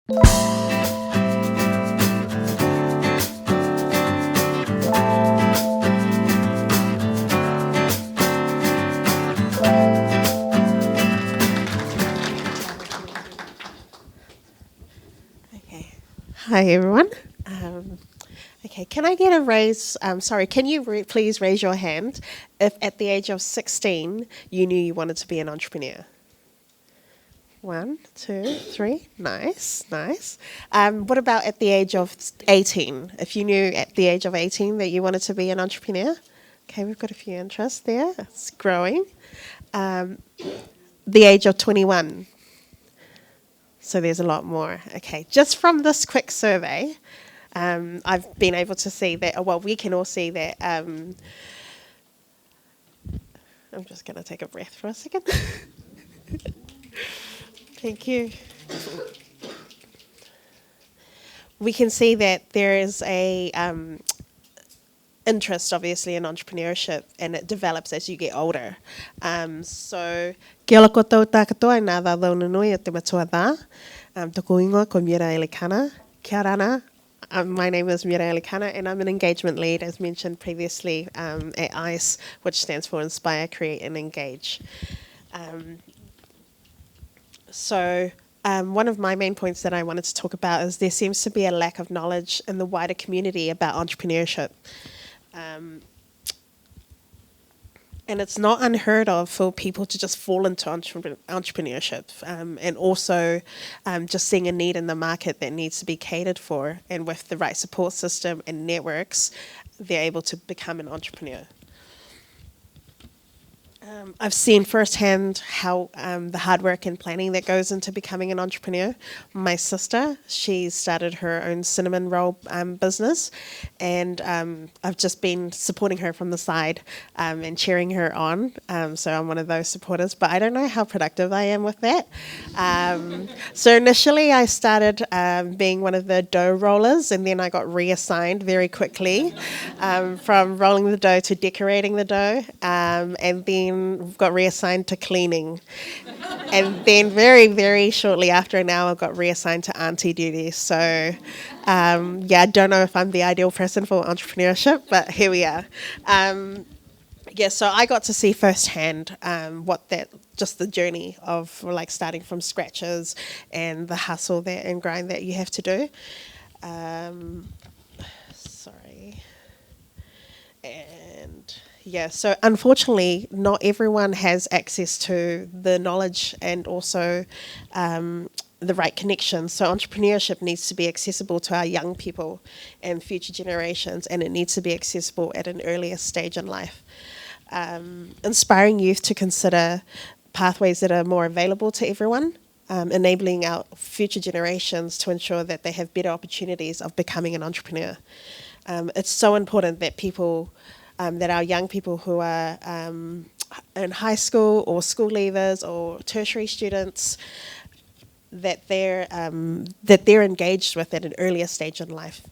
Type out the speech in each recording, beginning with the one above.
Okay. Hi, everyone. Okay, can I get a raise? Sorry, can you please raise your hand if at the age of 16 you knew you wanted to be an entrepreneur? 1, 2, 3. Nice, nice. What about at the age of 18? If you knew at the age of 18 that you wanted to be an entrepreneur? Okay, we've got a few interests there. It's growing. The age of 21. So there's a lot more. Okay, just from this quick survey, I've been able to see that, well, we can all see that. I'm just going to take a breath for a second. Thank you. We can see that there is a interest, obviously, in entrepreneurship, and it develops as you get older. So, kia ora koutou tākatoa, e nā wāwau nunui o te matua wā. Toko ingoa ko Miura Elikana. Kia rana. My name is Miura Elikana, and I'm an engagement lead, as mentioned previously, at ICE, which stands for Inspire, Create and Engage. One of my main points that I wanted to talk about is there seems to be a lack of knowledge in the wider community about entrepreneurship. And it's not unheard of for people to just fall into entrepreneurship, and also just seeing a need in the market that needs to be catered for. And with the right support system and networks, they're able to become an entrepreneur. I've seen firsthand how the hard work and planning that goes into becoming an entrepreneur. My sister, she started her own cinnamon roll business, and I've just been supporting her from the side and cheering her on. So I'm one of those supporters, but I don't know how productive I am with that. So initially I started being one of the dough rollers, and then I got reassigned very quickly from rolling the dough to decorating the dough, and then got reassigned to cleaning. And then very, very shortly after now, I got reassigned to auntie duties. So, I don't know if I'm the ideal person for entrepreneurship, but here we are. So I got to see firsthand just the journey of like starting from scratch is, and the hustle and grind that you have to do. So unfortunately, not everyone has access to the knowledge and also the right connections. So entrepreneurship needs to be accessible to our young people and future generations, and it needs to be accessible at an earlier stage in life. Inspiring youth to consider pathways that are more available to everyone, enabling our future generations to ensure that they have better opportunities of becoming an entrepreneur. It's so important that that our young people who are in high school or school leavers or tertiary students, that they're engaged with at an earlier stage in life.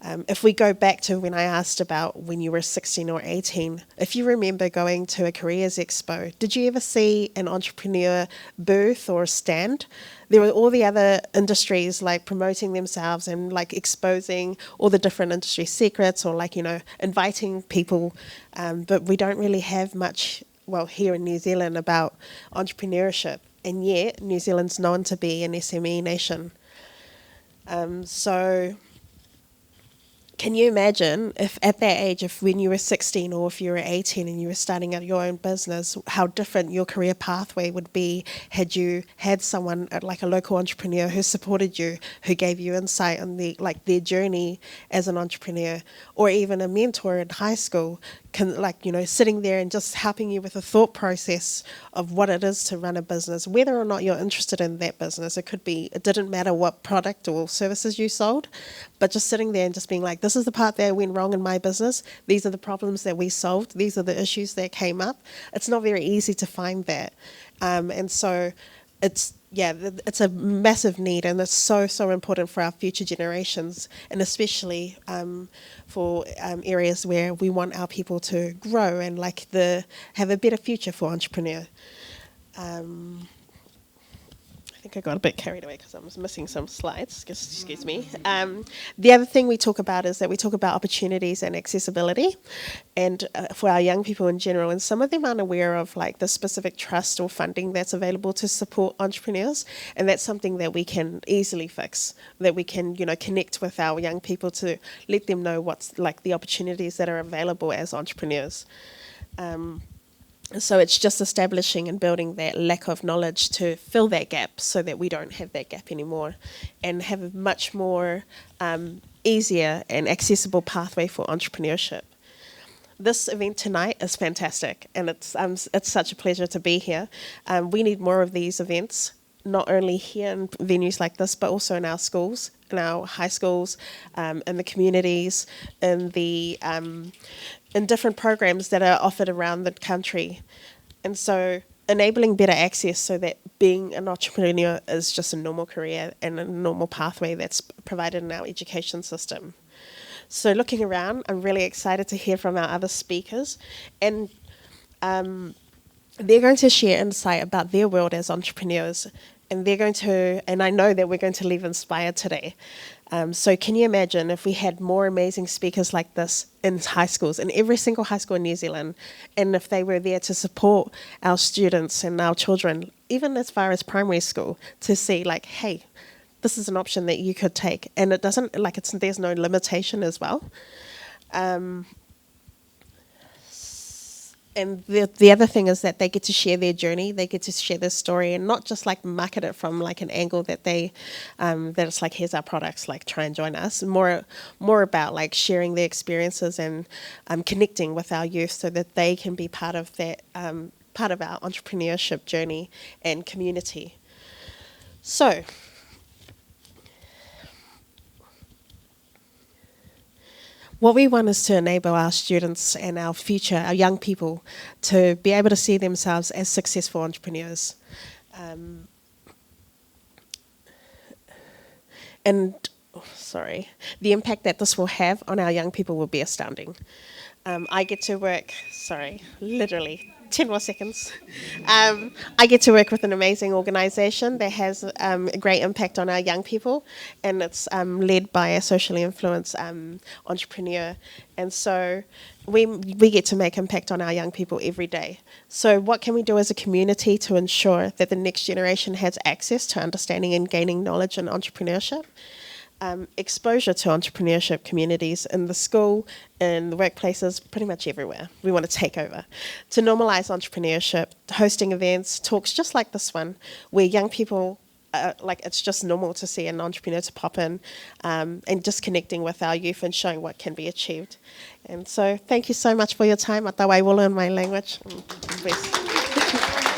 If we go back to when I asked about when you were 16 or 18, if you remember going to a careers expo, did you ever see an entrepreneur booth or stand? There were all the other industries like promoting themselves and like exposing all the different industry secrets, or like, inviting people. But we don't really have much, here in New Zealand, about entrepreneurship. And yet New Zealand's known to be an SME nation. Can you imagine if at that age, if when you were 16 or if you were 18 and you were starting out your own business, how different your career pathway would be had you had someone like a local entrepreneur who supported you, who gave you insight on their journey as an entrepreneur, or even a mentor in high school, sitting there and just helping you with the thought process of what it is to run a business, whether or not you're interested in that business. It didn't matter what product or services you sold, but just sitting there and just being like, this is the part that went wrong in my business. These are the problems that we solved. These are the issues that came up. It's not very easy to find that. And so it's a massive need, and it's so important for our future generations, and especially for areas where we want our people to grow and have a better future for entrepreneur. I think think I got a bit carried away because I was missing some slides. Excuse me. The other thing we talk about is that we talk about opportunities and accessibility, and for our young people in general. And some of them aren't aware of like the specific trust or funding that's available to support entrepreneurs, and that's something that we can easily fix. That we can, connect with our young people to let them know what's like the opportunities that are available as entrepreneurs. So it's just establishing and building that lack of knowledge to fill that gap so that we don't have that gap anymore and have a much more easier and accessible pathway for entrepreneurship. This event tonight is fantastic, and it's such a pleasure to be here. We need more of these events, not only here in venues like this, but also in our schools, in our high schools, in the communities, in different programs that are offered around the country. And so enabling better access so that being an entrepreneur is just a normal career and a normal pathway that's provided in our education system. So looking around, I'm really excited to hear from our other speakers, and they're going to share insight about their world as entrepreneurs, and I know that we're going to leave inspired today. So can you imagine if we had more amazing speakers like this in high schools, in every single high school in New Zealand, and if they were there to support our students and our children, even as far as primary school, to see like, hey, this is an option that you could take, and it doesn't there's no limitation as well. And the other thing is that they get to share their journey, they get to share their story, and not just like market it from like an angle that that it's like, here's our products, like try and join us. More about like sharing their experiences and connecting with our youth so that they can be part of that, part of our entrepreneurship journey and community. So, what we want is to enable our students and our future, our young people, to be able to see themselves as successful entrepreneurs. The impact that this will have on our young people will be astounding. I get to work, literally 10 more seconds. I get to work with an amazing organisation that has a great impact on our young people, and it's led by a socially influenced entrepreneur. And so we get to make impact on our young people every day. So what can we do as a community to ensure that the next generation has access to understanding and gaining knowledge in entrepreneurship? Exposure to entrepreneurship communities in the school, in the workplaces, pretty much everywhere. We want to take over. To normalise entrepreneurship, hosting events, talks just like this one, where young people, it's just normal to see an entrepreneur to pop in, and just connecting with our youth and showing what can be achieved. And so thank you so much for your time. Atawai will learn my language. Best.